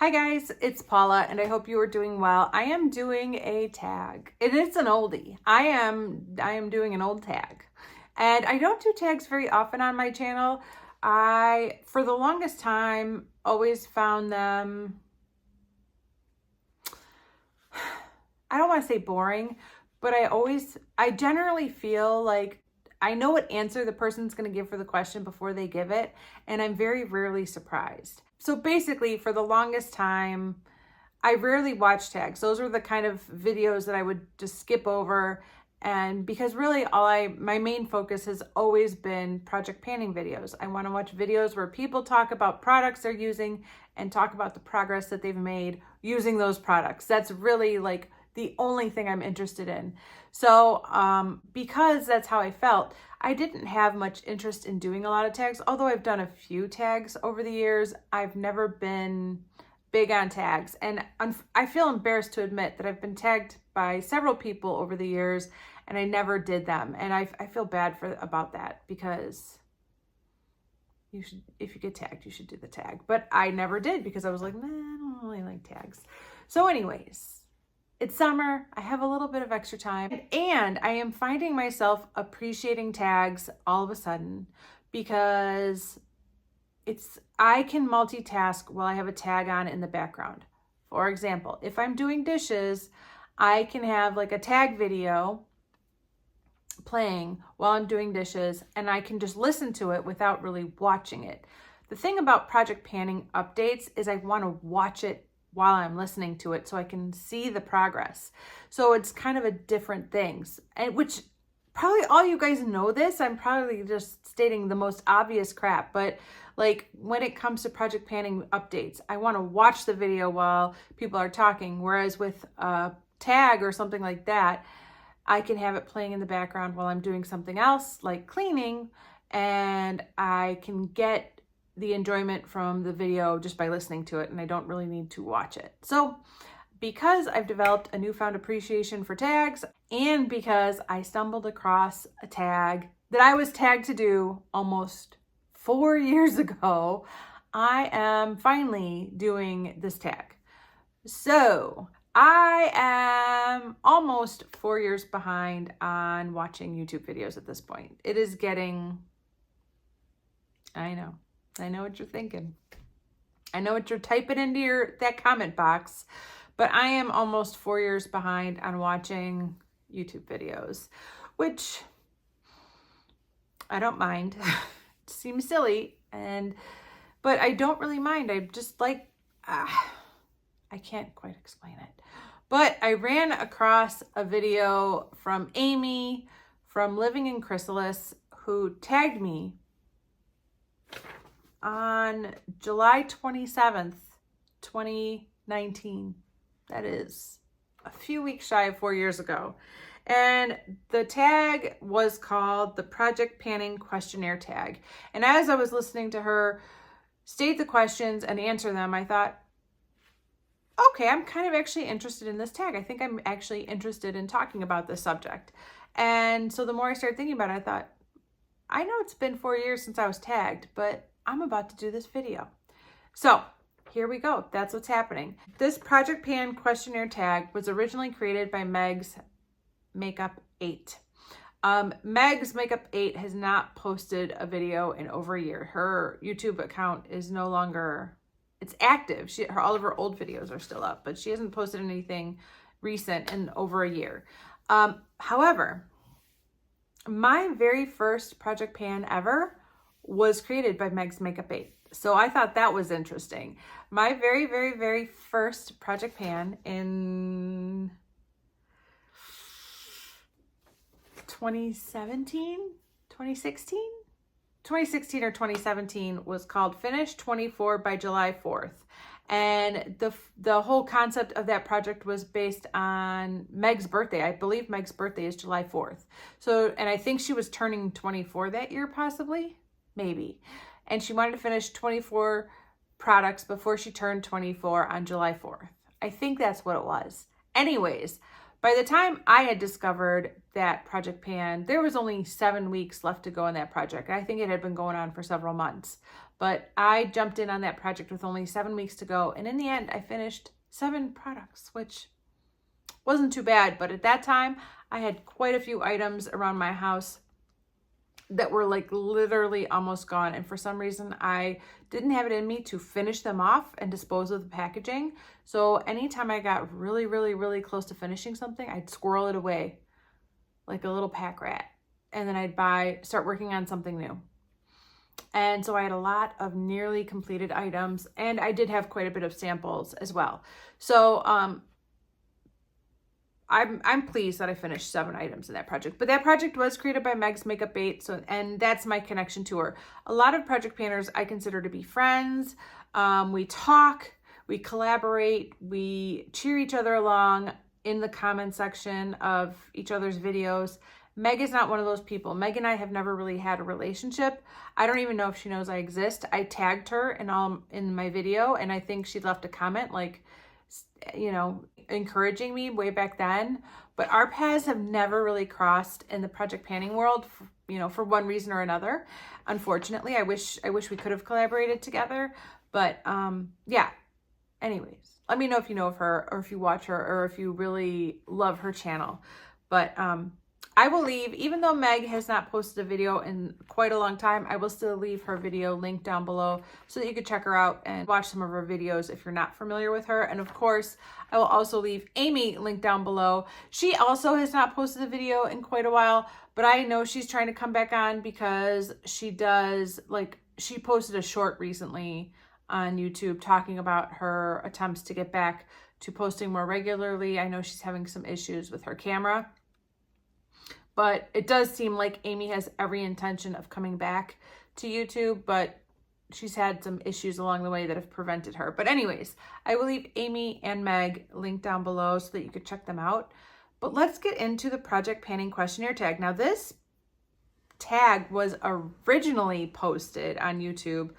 Hi guys, it's Paula and I hope you are doing well. I am doing a tag. It is an oldie. I am doing an old tag. And I don't do tags very often on my channel. I, for the longest time, always found them, I don't want to say boring, but I generally feel like I know what answer the person's going to give for the question before they give it, and I'm very rarely surprised. So basically, for the longest time, I rarely watched tags. Those were the kind of videos that I would just skip over, and because really my main focus has always been project panning videos. I want to watch videos where people talk about products they're using and talk about the progress that they've made using those products. That's really like the only thing I'm interested in. So because that's how I felt, I didn't have much interest in doing a lot of tags. Although I've done a few tags over the years, I've never been big on tags. And I feel embarrassed to admit that I've been tagged by several people over the years and I never did them. And I feel bad about that, because you should, if you get tagged, you should do the tag. But I never did because I was like, nah, I don't really like tags. So anyways, it's summer, I have a little bit of extra time, and I am finding myself appreciating tags all of a sudden because I can multitask while I have a tag on in the background. For example, if I'm doing dishes, I can have like a tag video playing while I'm doing dishes, and I can just listen to it without really watching it. The thing about project panning updates is I want to watch it while I'm listening to it so I can see the progress. So it's kind of a different things, and which probably all you guys know this. I'm probably just stating the most obvious crap, but like when it comes to project panning updates, I want to watch the video while people are talking. Whereas with a tag or something like that, I can have it playing in the background while I'm doing something else like cleaning, and I can get the enjoyment from the video just by listening to it, and I don't really need to watch it. So because I've developed a newfound appreciation for tags, and because I stumbled across a tag that I was tagged to do almost 4 years ago, I am finally doing this tag. So I am almost 4 years behind on watching YouTube videos at this point. It is getting, I know what you're thinking. I know what you're typing into that comment box, but I am almost 4 years behind on watching YouTube videos, which I don't mind. It seems silly, but I don't really mind. I just like, I can't quite explain it. But I ran across a video from Amy from Living in Chrysalis, who tagged me on July 27th, 2019. That is a few weeks shy of 4 years ago. And the tag was called the Project Pan Questionnaire Tag. And as I was listening to her state the questions and answer them, I thought, okay, I'm kind of actually interested in this tag. I think I'm actually interested in talking about this subject. And so the more I started thinking about it, I thought, I know it's been 4 years since I was tagged, but I'm about to do this video. So here we go. That's what's happening. This Project Pan Questionnaire Tag was originally created by Meg's Makeup 8. Meg's Makeup 8 has not posted a video in over a year. Her YouTube account is no longer, it's active. All of her old videos are still up, but she hasn't posted anything recent in over a year. However, my very first Project Pan ever was created by Meg's Makeup 8. So I thought that was interesting. My very, very, very first Project Pan in 2016 or 2017 was called Finish 24 by July 4th. And the whole concept of that project was based on Meg's birthday. I believe Meg's birthday is July 4th. So, and I think she was turning 24 that year, possibly, maybe. And she wanted to finish 24 products before she turned 24 on July 4th. I think that's what it was. Anyways, by the time I had discovered that Project Pan, there was only 7 weeks left to go in that project. I think it had been going on for several months. But I jumped in on that project with only 7 weeks to go. And in the end, I finished 7 products, which wasn't too bad. But at that time, I had quite a few items around my house that were like literally almost gone. And for some reason, I didn't have it in me to finish them off and dispose of the packaging. So anytime I got really, really, really close to finishing something, I'd squirrel it away like a little pack rat. And then I'd start working on something new. And so I had a lot of nearly completed items, and I did have quite a bit of samples as well. So I'm pleased that I finished 7 items in that project. But that project was created by Meg's Makeup Bait, and that's my connection to her. A lot of project painters I consider to be friends. We talk, we collaborate, we cheer each other along in the comment section of each other's videos. Meg is not one of those people. Meg and I have never really had a relationship. I don't even know if she knows I exist. I tagged her in my video, and I think she left a comment like, you know, encouraging me way back then. But our paths have never really crossed in the project panning world, you know, for one reason or another. Unfortunately, I wish we could have collaborated together. But yeah. Anyways, let me know if you know of her, or if you watch her, or if you really love her channel. But I will leave, even though Meg has not posted a video in quite a long time, I will still leave her video linked down below so that you can check her out and watch some of her videos if you're not familiar with her. And of course, I will also leave Amy linked down below. She also has not posted a video in quite a while, but I know she's trying to come back on because she posted a short recently on YouTube talking about her attempts to get back to posting more regularly. I know she's having some issues with her camera. But it does seem like Amy has every intention of coming back to YouTube, but she's had some issues along the way that have prevented her. But anyways, I will leave Amy and Meg linked down below so that you could check them out. But let's get into the Project Panning Questionnaire Tag. Now, this tag was originally posted on YouTube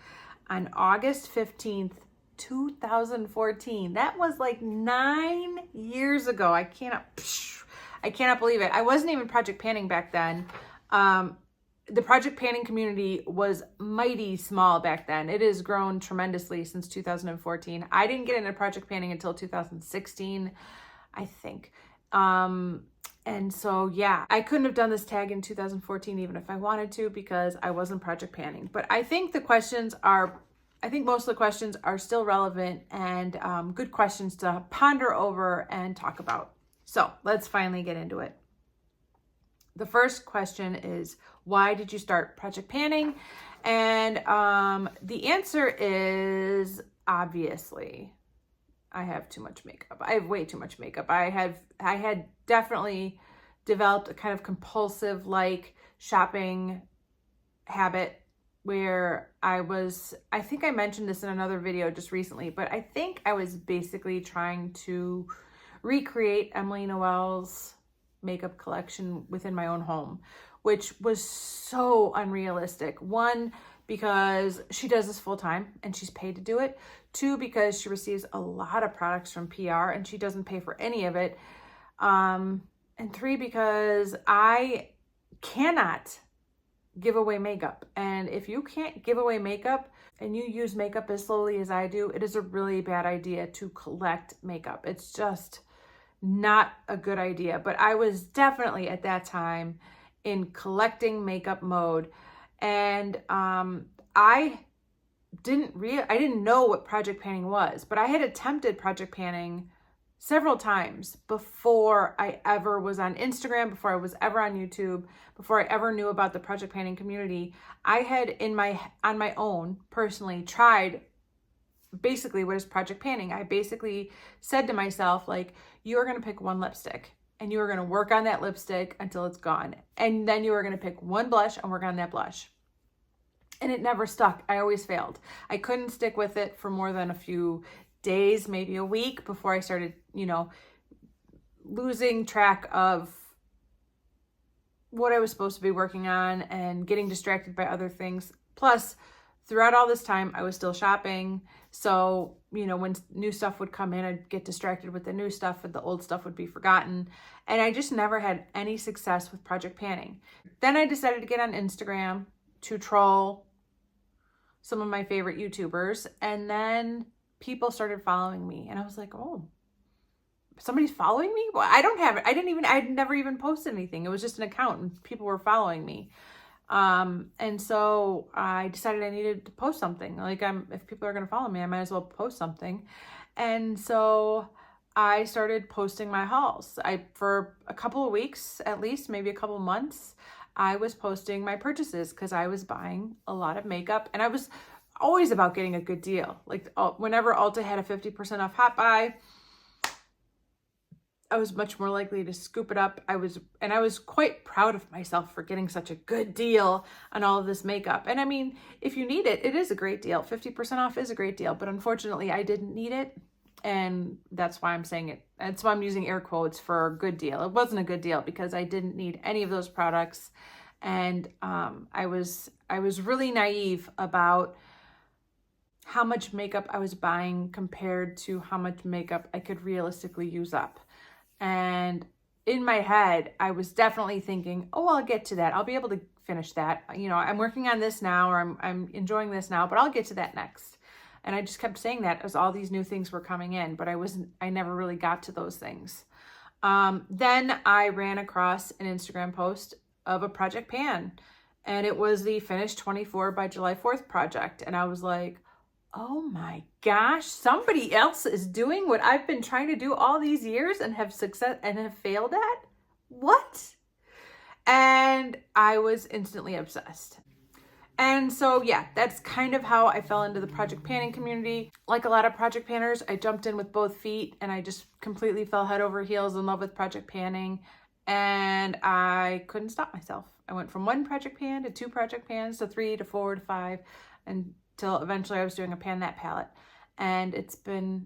on August 15th, 2014. That was like 9 years ago. I cannot believe it. I wasn't even project panning back then. The project panning community was mighty small back then. It has grown tremendously since 2014. I didn't get into project panning until 2016, I think. And so, yeah, I couldn't have done this tag in 2014 even if I wanted to, because I wasn't project panning. But I think most of the questions are still relevant and good questions to ponder over and talk about. So let's finally get into it. The first question is, why did you start project panning? And the answer is, obviously, I have too much makeup. I have way too much makeup. I had definitely developed a kind of compulsive like shopping habit where I think I mentioned this in another video just recently, but I think I was basically trying to recreate Emily Noel's makeup collection within my own home, which was so unrealistic. 1, because she does this full time and she's paid to do it. 2, because she receives a lot of products from PR and she doesn't pay for any of it. And 3, because I cannot give away makeup. And if you can't give away makeup and you use makeup as slowly as I do, it is a really bad idea to collect makeup. It's just not a good idea. But I was definitely at that time in collecting makeup mode. And I didn't know what project panning was, but I had attempted project panning several times before I ever was on Instagram, before I was ever on YouTube, before I ever knew about the project panning community. I had on my own personally tried basically what is project panning. I basically said to myself, like, you are going to pick one lipstick and you are going to work on that lipstick until it's gone. And then you are going to pick one blush and work on that blush. And it never stuck. I always failed. I couldn't stick with it for more than a few days, maybe a week, before I started, losing track of what I was supposed to be working on and getting distracted by other things. Plus, throughout all this time, I was still shopping. So, when new stuff would come in, I'd get distracted with the new stuff and the old stuff would be forgotten. And I just never had any success with project panning. Then I decided to get on Instagram to troll some of my favorite YouTubers, and then people started following me, and I was like, oh, somebody's following me? Well, I don't have it. I'd never even posted anything. It was just an account and people were following me. And so I decided I needed to post something. Like, if people are going to follow me, I might as well post something. And so I started posting my hauls. For a couple of weeks, at least, maybe a couple months, I was posting my purchases because I was buying a lot of makeup, and I was always about getting a good deal. Like, whenever Ulta had a 50% off hot buy, I was much more likely to scoop it up. I was quite proud of myself for getting such a good deal on all of this makeup. And I mean, if you need it, it is a great deal. 50% off is a great deal, but unfortunately I didn't need it. And that's why I'm saying it. That's why I'm using air quotes for a good deal. It wasn't a good deal because I didn't need any of those products. And I was really naive about how much makeup I was buying compared to how much makeup I could realistically use up. And in my head, I was definitely thinking, oh, I'll get to that. I'll be able to finish that. You know, I'm working on this now, or I'm enjoying this now, but I'll get to that next. And I just kept saying that as all these new things were coming in, but I never really got to those things. Then I ran across an Instagram post of a Project Pan, and it was the Finish 24 by July 4th project. And I was like, oh my gosh, somebody else is doing what I've been trying to do all these years and have success and have failed at? What? And I was instantly obsessed. And so, yeah, that's kind of how I fell into the project panning community. Like a lot of project panners, I jumped in with both feet and I just completely fell head over heels in love with project panning, and I couldn't stop myself. I went from 1 project pan to 2 project pans to 3 to 4 to 5, until eventually I was doing a Pan That palette. And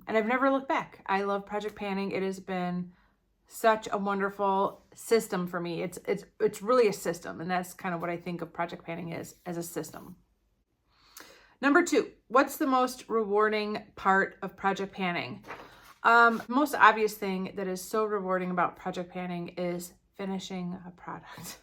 I've never looked back. I love project panning. It has been such a wonderful system for me. It's really a system, and that's kind of what I think of project panning is, as a system. Number 2, what's the most rewarding part of project panning? Most obvious thing that is so rewarding about project panning is finishing a product.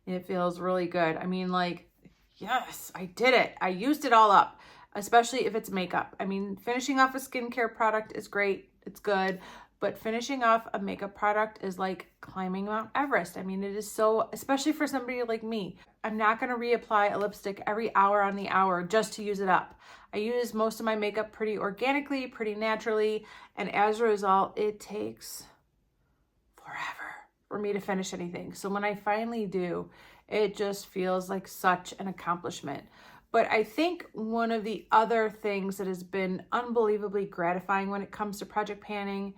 It feels really good. I mean, like, yes, I did it. I used it all up, especially if it's makeup. I mean, finishing off a skincare product is great. It's good. But finishing off a makeup product is like climbing Mount Everest. I mean, it is so, especially for somebody like me. I'm not going to reapply a lipstick every hour on the hour just to use it up. I use most of my makeup pretty organically, pretty naturally. And as a result, it takes forever for me to finish anything. So when I finally do, it just feels like such an accomplishment. But I think one of the other things that has been unbelievably gratifying when it comes to project panning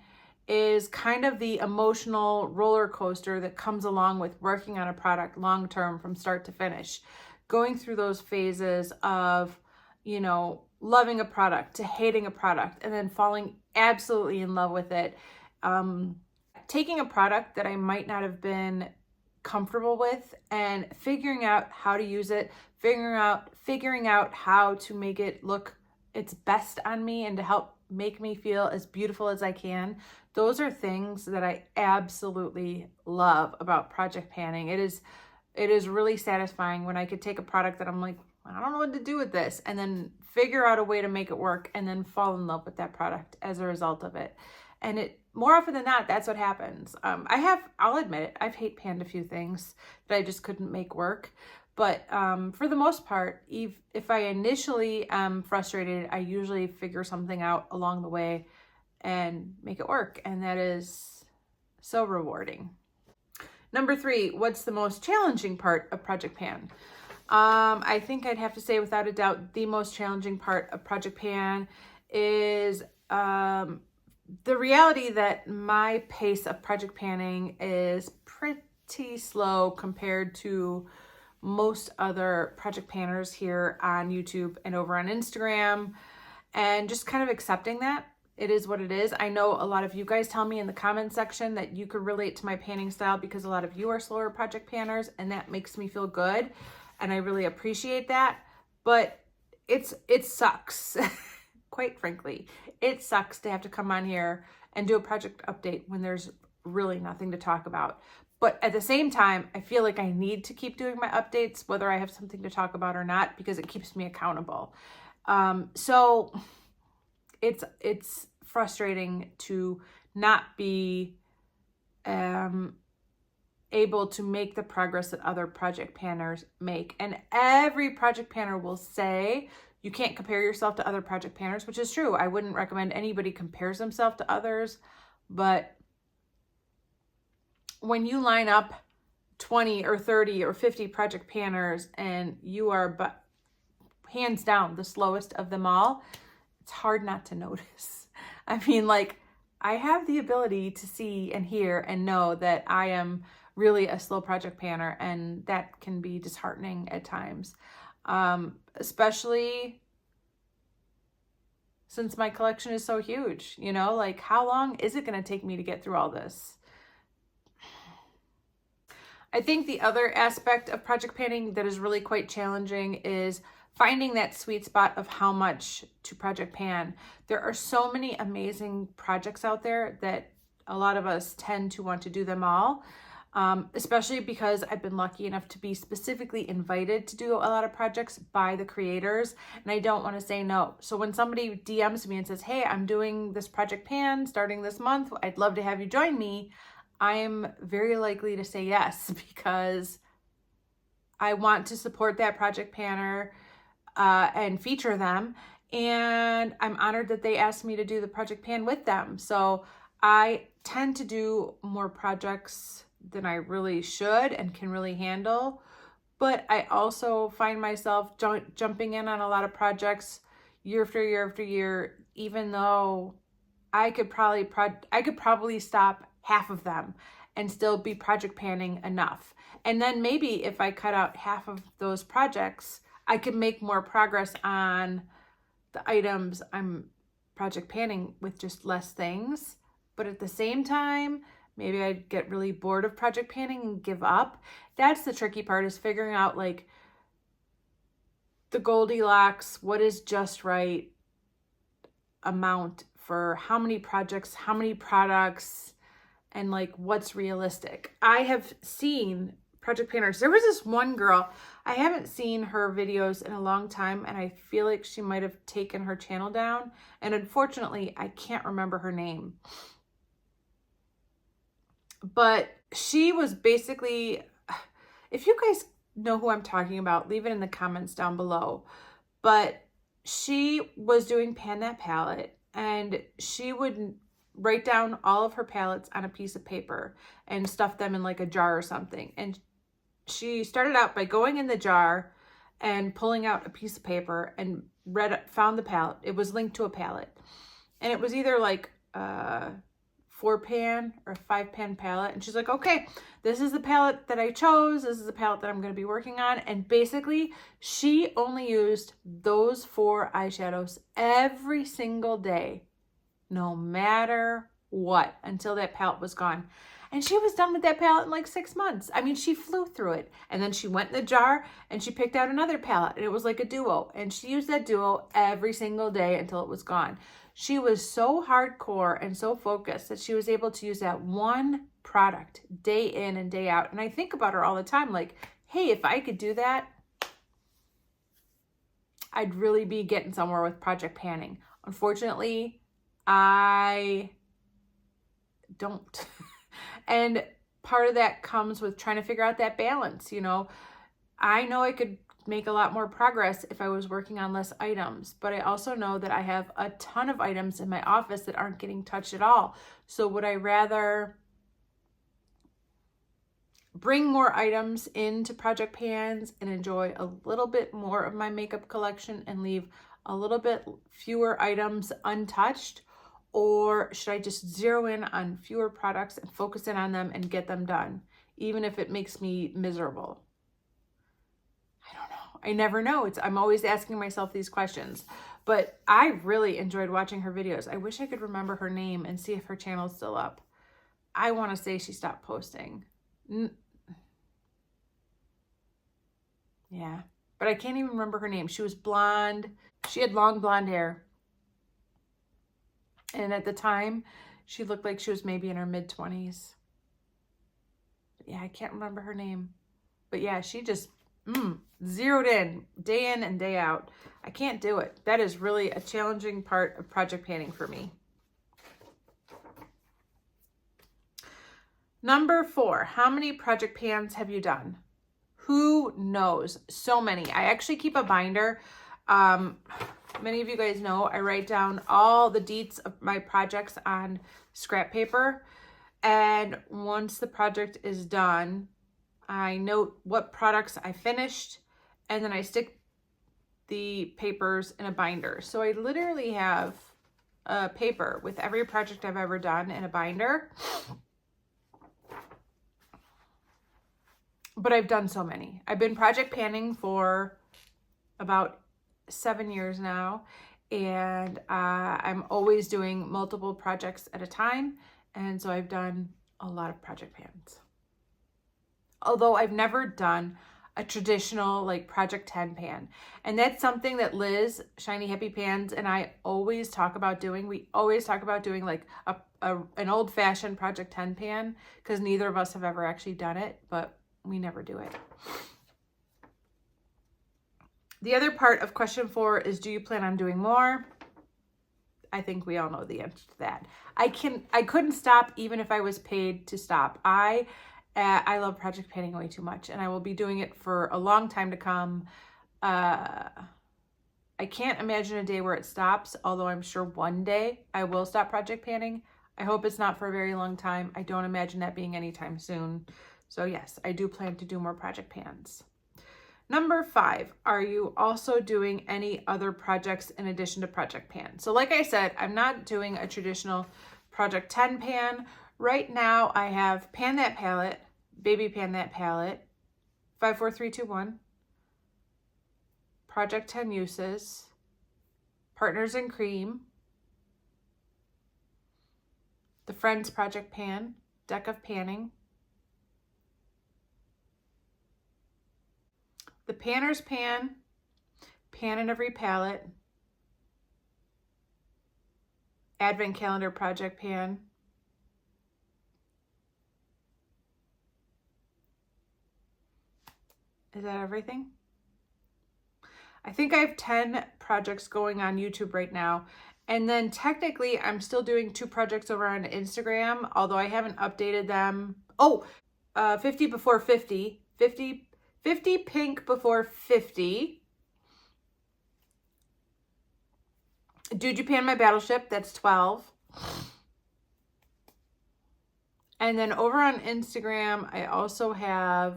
is kind of the emotional roller coaster that comes along with working on a product long term from start to finish. Going through those phases of, you know, loving a product to hating a product and then falling absolutely in love with it. Taking a product that I might not have been comfortable with and figuring out how to use it, figuring out how to make it look its best on me and to help make me feel as beautiful as I can. Those are things that I absolutely love about project panning. It is really satisfying when I could take a product that I'm like, I don't know what to do with this, and then figure out a way to make it work and then fall in love with that product as a result of it. And it, more often than not, that's what happens. I'll admit it, I've hate panned a few things that I just couldn't make work. But for the most part, if I initially am frustrated, I usually figure something out along the way and make it work. And that is so rewarding. Number 3, what's the most challenging part of Project Pan? I think I'd have to say without a doubt, the most challenging part of Project Pan is the reality that my pace of project panning is pretty slow compared to most other project panners here on YouTube and over on Instagram, and just kind of accepting that it is what it is. I know a lot of you guys tell me in the comment section that you could relate to my panning style because a lot of you are slower project panners, and that makes me feel good, and I really appreciate that. But it sucks. Quite frankly, it sucks to have to come on here and do a project update when there's really nothing to talk about. But at the same time, I feel like I need to keep doing my updates, whether I have something to talk about or not, because it keeps me accountable. So it's frustrating to not be able to make the progress that other project planners make. And every project planner will say you can't compare yourself to other project planners, which is true. I wouldn't recommend anybody compares themselves to others, but when you line up 20 or 30 or 50 project planners and you are hands down the slowest of them all, it's hard not to notice. I mean, like, I have the ability to see and hear and know that I am really a slow project planner, and that can be disheartening at times, especially since my collection is so huge. You know, like, how long is it going to take me to get through all this? I think the other aspect of project planning that is really quite challenging is finding that sweet spot of how much to project pan. There are so many amazing projects out there that a lot of us tend to want to do them all, especially because I've been lucky enough to be specifically invited to do a lot of projects by the creators, and I don't want to say no. So when somebody DMs me and says, hey, I'm doing this project pan starting this month, I'd love to have you join me, I'm very likely to say yes, because I want to support that project panner and feature them. And I'm honored that they asked me to do the project pan with them. So I tend to do more projects than I really should and can really handle. But I also find myself jumping in on a lot of projects year after year after year, even though I could probably stop half of them and still be project panning enough. And then maybe if I cut out half of those projects, I could make more progress on the items I'm project panning with just less things. But at the same time, maybe I'd get really bored of project panning and give up. That's the tricky part, is figuring out like the Goldilocks, what is just right amount for how many projects, how many products, and like what's realistic. I have seen project planners. There was this one girl, I haven't seen her videos in a long time, and I feel like she might have taken her channel down, and unfortunately I can't remember her name. But she was basically, if you guys know who I'm talking about, leave it in the comments down below. But she was doing Pan That Palette, and she would write down all of her palettes on a piece of paper and stuff them in like a jar or something. And she started out by going in the jar and pulling out a piece of paper and found the palette. It was linked to a palette, and it was either like 4-pan or 5-pan palette. And she's like, okay, this is the palette that I chose. This is the palette that I'm going to be working on. And basically she only used those 4 eyeshadows every single day, no matter what, until that palette was gone. And she was done with that palette in like 6 months. I mean, she flew through it. And then she went in the jar and she picked out another palette, and it was like a duo. And she used that duo every single day until it was gone. She was so hardcore and so focused that she was able to use that one product day in and day out. And I think about her all the time, like, hey, if I could do that, I'd really be getting somewhere with project panning. Unfortunately, I don't. And part of that comes with trying to figure out that balance. You know, I know I could make a lot more progress if I was working on less items, but I also know that I have a ton of items in my office that aren't getting touched at all. So would I rather bring more items into project pans and enjoy a little bit more of my makeup collection and leave a little bit fewer items untouched? Or should I just zero in on fewer products and focus in on them and get them done, even if it makes me miserable? I don't know. I never know. I'm always asking myself these questions. But I really enjoyed watching her videos. I wish I could remember her name and see if her channel's still up. I want to say she stopped posting. Yeah, but I can't even remember her name. She was blonde. She had long blonde hair. And at the time, she looked like she was maybe in her mid-20s. Yeah, I can't remember her name. But yeah, she just zeroed in and day out. I can't do it. That is really a challenging part of project panning for me. Number 4, how many project pans have you done? Who knows? So many. I actually keep a binder. Many of you guys know I write down all the deets of my projects on scrap paper. And once the project is done, I note what products I finished, and then I stick the papers in a binder. So I literally have a paper with every project I've ever done in a binder. But I've done so many. I've been project panning for about 7 years now, and I'm always doing multiple projects at a time, and so I've done a lot of project pans. Although I've never done a traditional like Project 10 pan, and that's something that Liz, Shiny Happy Pans, and I always talk about doing. We always talk about doing like an old-fashioned Project 10 pan, because neither of us have ever actually done it, but we never do it. The other part of question 4 is, do you plan on doing more? I think we all know the answer to that. I couldn't stop even if I was paid to stop. I love project panning way too much, and I will be doing it for a long time to come. I can't imagine a day where it stops, although I'm sure one day I will stop project panning. I hope it's not for a very long time. I don't imagine that being anytime soon. So yes, I do plan to do more project pans. Number 5, are you also doing any other projects in addition to Project Pan? So like I said, I'm not doing a traditional Project 10 pan. Right now I have Pan That Palette, Baby Pan That Palette, 54321, Project 10 Uses, Partners in Cream, the Friends Project Pan, Deck of Panning, the Panner's Pan, Pan in Every Palette, Advent Calendar Project Pan, is that everything? I think I have 10 projects going on YouTube right now. And then technically I'm still doing 2 projects over on Instagram, although I haven't updated them. Oh, 50 before 50, 50 pink before 50. Dude, you pan my battleship, that's 12. And then over on Instagram, I also have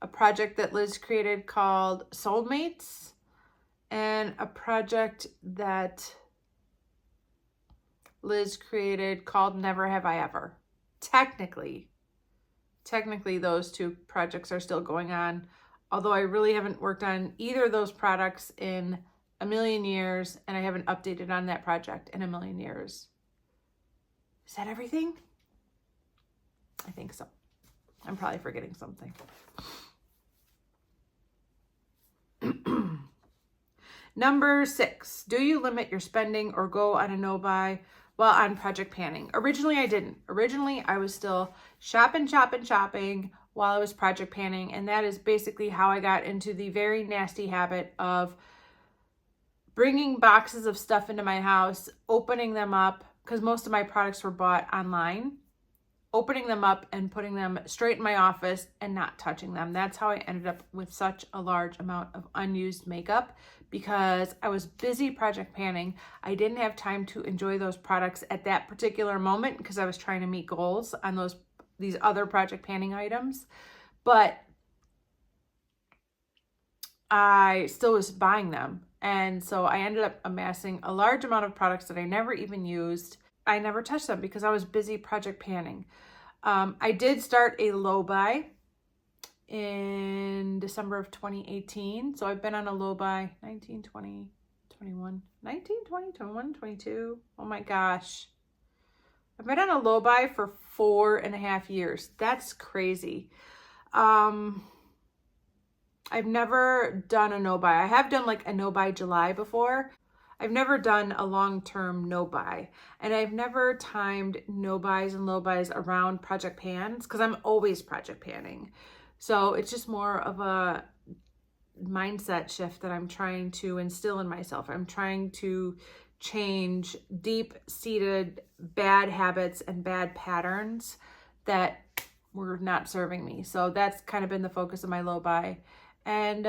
a project that Liz created called Soulmates, and a project that Liz created called Never Have I Ever. Technically those 2 projects are still going on, although I really haven't worked on either of those products in a million years, and I haven't updated on that project in a million years. Is that everything? I think so. I'm probably forgetting something. Number 6, do you limit your spending or go on a no-buy while on project panning? Originally, I didn't. Originally, I was still shopping while I was project panning, and that is basically how I got into the very nasty habit of bringing boxes of stuff into my house, opening them up, because most of my products were bought online, opening them up and putting them straight in my office and not touching them. That's how I ended up with such a large amount of unused makeup, because I was busy project panning. I didn't have time to enjoy those products at that particular moment because I was trying to meet goals on these other project panning items. But I still was buying them. And so I ended up amassing a large amount of products that I never even used. I never touched them because I was busy project panning. I did start a low buy in December of 2018. So I've been on a low buy 19, 20, 21, 19, 20, 21, 22. Oh my gosh. I've been on a low buy for 4.5 years. That's crazy. I've never done a no buy. I have done like a no buy July before. I've never done a long-term no-buy, and I've never timed no-buys and low-buys around Project Pans because I'm always Project Panning. So it's just more of a mindset shift that I'm trying to instill in myself. I'm trying to change deep-seated bad habits and bad patterns that were not serving me. So that's kind of been the focus of my low buy. And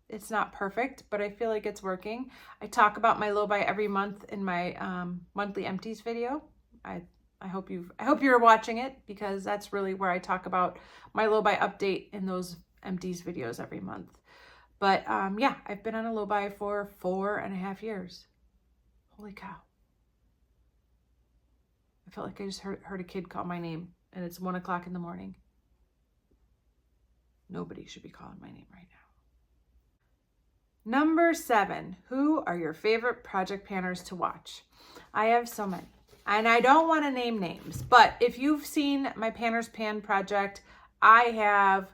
it's not perfect, but I feel like it's working. I talk about my low buy every month in my monthly empties video. I hope you're watching it, because that's really where I talk about my low buy update in those empties videos every month. But yeah, I've been on a low buy for 4.5 years. Holy cow. I felt like I just heard a kid call my name, and it's 1 o'clock in the morning. Nobody should be calling my name right now. Number 7, who are your favorite project panners to watch? I have so many, and I don't want to name names, but if you've seen my Panners Pan project, I have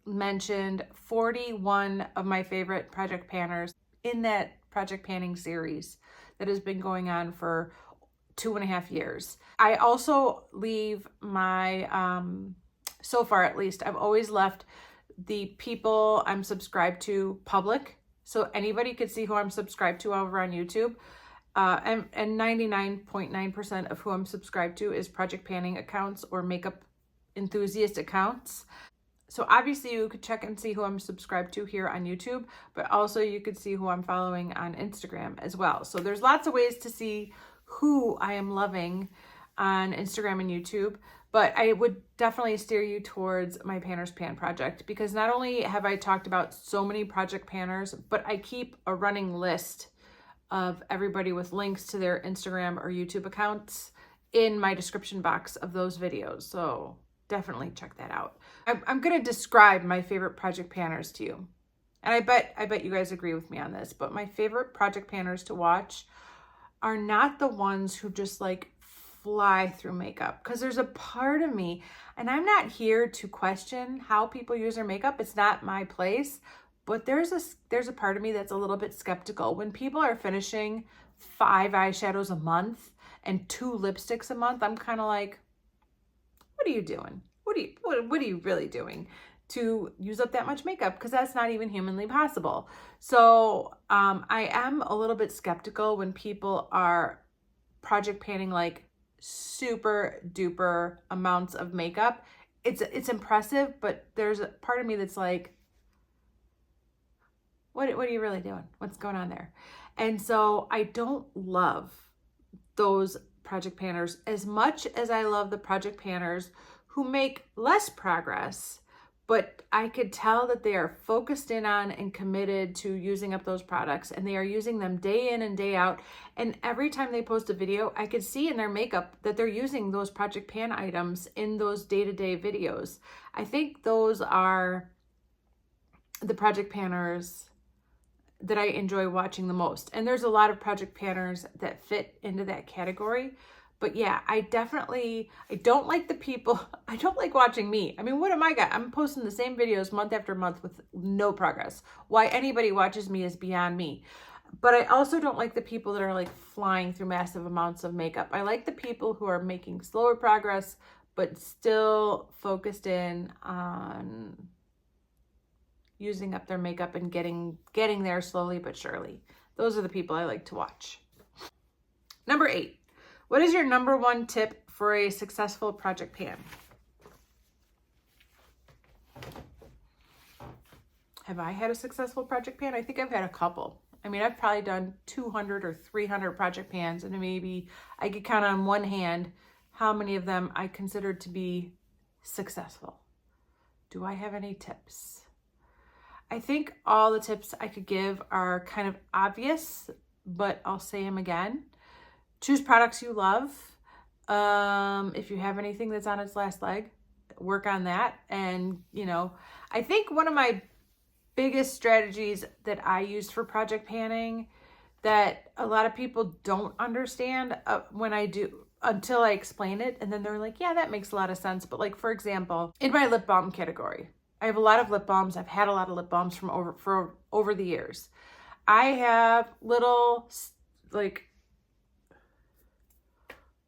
mentioned 41 of my favorite project panners in that project panning series that has been going on for 2.5 years. I also leave my, so far at least, I've always left the people I'm subscribed to public, so anybody could see who I'm subscribed to over on YouTube. And 99.9% of who I'm subscribed to is project panning accounts or makeup enthusiast accounts. So obviously you could check and see who I'm subscribed to here on YouTube, but also you could see who I'm following on Instagram as well. So there's lots of ways to see who I am loving on Instagram and YouTube, but I would definitely steer you towards my Panners Pan project, because not only have I talked about so many project panners, but I keep a running list of everybody with links to their Instagram or YouTube accounts in my description box of those videos. So definitely check that out. I'm going to describe my favorite project panners to you. And I bet you guys agree with me on this, but my favorite project panners to watch are not the ones who just like fly through makeup, because there's a part of me, and I'm not here to question how people use their makeup. It's not my place, but there's a part of me that's a little bit skeptical when people are finishing 5 eyeshadows a month and 2 lipsticks a month. I'm kind of like, what are you doing? What are you really doing to use up that much makeup? Because that's not even humanly possible. So I am a little bit skeptical when people are project panning like super duper amounts of makeup. It's impressive, but there's a part of me that's like, what are you really doing? What's going on there? And so I don't love those project panners as much as I love the project panners who make less progress, but I could tell that they are focused in on and committed to using up those products, and they are using them day in and day out. And every time they post a video, I could see in their makeup that they're using those Project Pan items in those day-to-day videos. I think those are the project panners that I enjoy watching the most. And there's a lot of project panners that fit into that category. But yeah, I don't like the people, I don't like watching me. I mean, what am I got? I'm posting the same videos month after month with no progress. Why anybody watches me is beyond me. But I also don't like the people that are like flying through massive amounts of makeup. I like the people who are making slower progress, but still focused in on using up their makeup and getting there slowly but surely. Those are the people I like to watch. Number 8. What is your number 1 tip for a successful project pan? Have I had a successful project pan? I think I've had a couple. I mean, I've probably done 200 or 300 project pans, and maybe I could count on one hand how many of them I considered to be successful. Do I have any tips? I think all the tips I could give are kind of obvious, but I'll say them again. Choose products you love. If you have anything that's on its last leg, work on that. And, I think one of my biggest strategies that I used for project panning that a lot of people don't understand when I do, until I explain it. And then they're like, yeah, that makes a lot of sense. But like, for example, in my lip balm category, I have a lot of lip balms. I've had a lot of lip balms for over the years. I have little like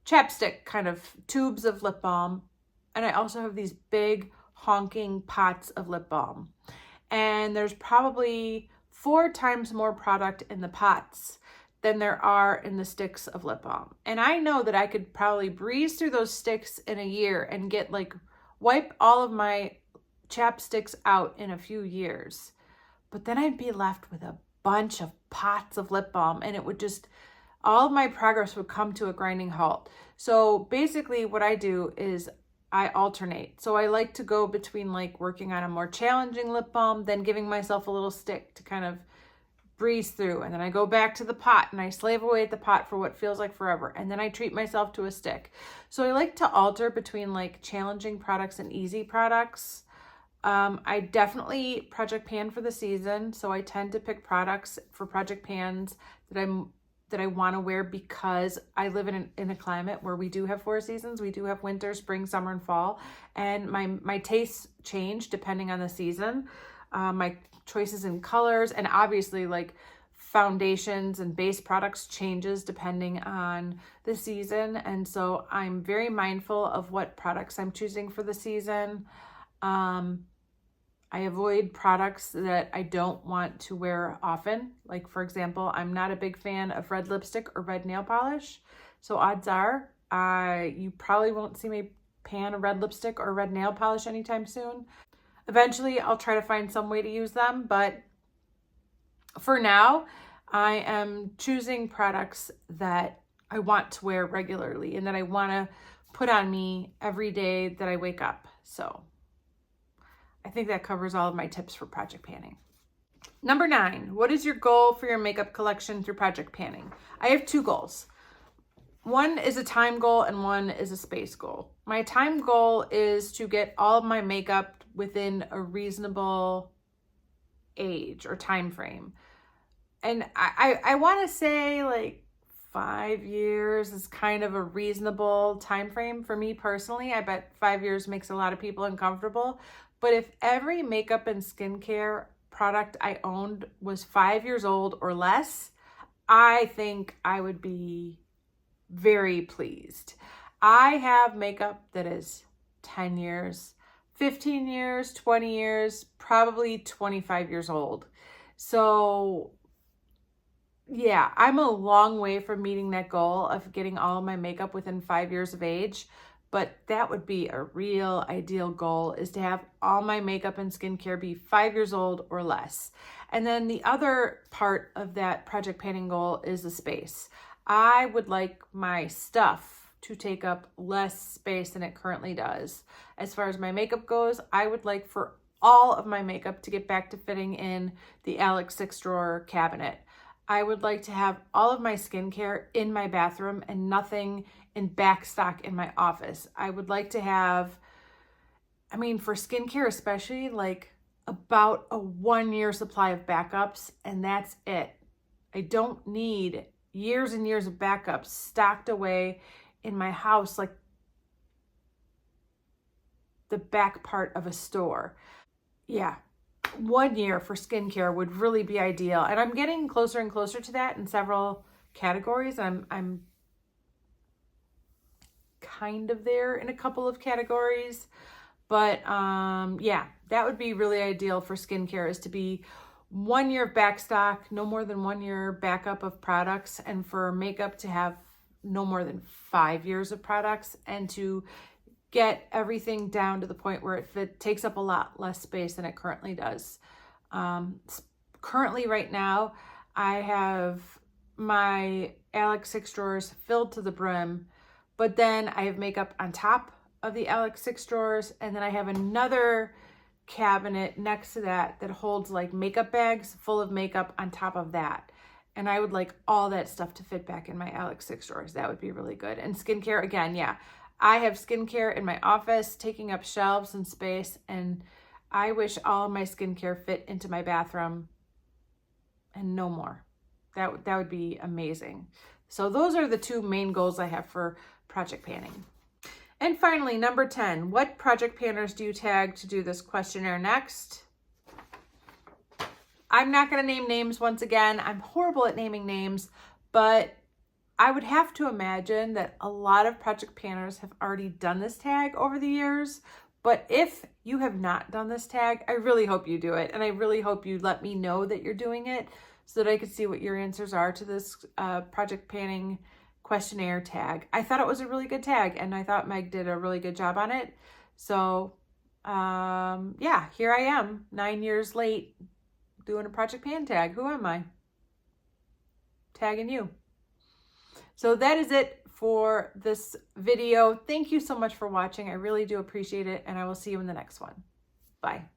chapstick kind of tubes of lip balm. And I also have these big honking pots of lip balm. And there's probably 4 times more product in the pots than there are in the sticks of lip balm. And I know that I could probably breeze through those sticks in a year and get like, wipe all of my chapsticks out in a few years. But then I'd be left with a bunch of pots of lip balm, and it would just, all of my progress would come to a grinding halt. So basically what I do is I alternate. So I like to go between like working on a more challenging lip balm, then giving myself a little stick to kind of breeze through. And then I go back to the pot and I slave away at the pot for what feels like forever. And then I treat myself to a stick. So I like to alter between like challenging products and easy products. I definitely Project Pan for the season. So I tend to pick products for Project Pans that I want to wear because I live in a climate where we do have 4 seasons. We do have winter, spring, summer, and fall. And my tastes change depending on the season. My choices in colors, and obviously like foundations and base products changes depending on the season. And so I'm very mindful of what products I'm choosing for the season. I avoid products that I don't want to wear often. Like, for example, I'm not a big fan of red lipstick or red nail polish. So odds are you probably won't see me pan a red lipstick or red nail polish anytime soon. Eventually, I'll try to find some way to use them. But for now, I am choosing products that I want to wear regularly and that I want to put on me every day that I wake up. So I think that covers all of my tips for project panning. Number 9, what is your goal for your makeup collection through project panning? I have 2 goals. One is a time goal and one is a space goal. My time goal is to get all of my makeup within a reasonable age or time frame. And I want to say like 5 years is kind of a reasonable time frame for me personally. I bet 5 years makes a lot of people uncomfortable. But if every makeup and skincare product I owned was 5 years old or less, I think I would be very pleased. I have makeup that is 10 years, 15 years, 20 years, probably 25 years old. So yeah, I'm a long way from meeting that goal of getting all of my makeup within 5 years of age. But that would be a real ideal goal, is to have all my makeup and skincare be 5 years old or less. And then the other part of that project panning goal is the space. I would like my stuff to take up less space than it currently does. As far as my makeup goes, I would like for all of my makeup to get back to fitting in the Alex 6-drawer cabinet. I would like to have all of my skincare in my bathroom and nothing in back stock in my office. I would like to have, for skincare especially, like about a 1-year supply of backups, and that's it. I don't need years and years of backups stocked away in my house like the back part of a store. Yeah. 1 year for skincare would really be ideal. And I'm getting closer and closer to that in several categories. I'm kind of there in a couple of categories. But yeah, that would be really ideal for skincare, is to be 1 year of back stock, no more than 1 year backup of products, and for makeup to have no more than 5 years of products, and to get everything down to the point where it takes up a lot less space than it currently does. Currently right now, I have my Alex 6 drawers filled to the brim, but then I have makeup on top of the Alex 6 drawers, and then I have another cabinet next to that that holds like makeup bags full of makeup on top of that. And I would like all that stuff to fit back in my Alex 6 drawers. That would be really good. And skincare, again, yeah. I have skincare in my office taking up shelves and space, and I wish all of my skincare fit into my bathroom and no more. That would be amazing. So those are the 2 main goals I have for project panning. And finally, number 10, what project panners do you tag to do this questionnaire next? I'm not going to name names once again. I'm horrible at naming names, but I would have to imagine that a lot of Project Panners have already done this tag over the years. But if you have not done this tag, I really hope you do it. And I really hope you let me know that you're doing it so that I can see what your answers are to this Project Panning Questionnaire Tag. I thought it was a really good tag, and I thought Meg did a really good job on it. So yeah, here I am 9 years late doing a Project Pan tag. Who am I? Tagging you. So that is it for this video. Thank you so much for watching. I really do appreciate it, and I will see you in the next one. Bye.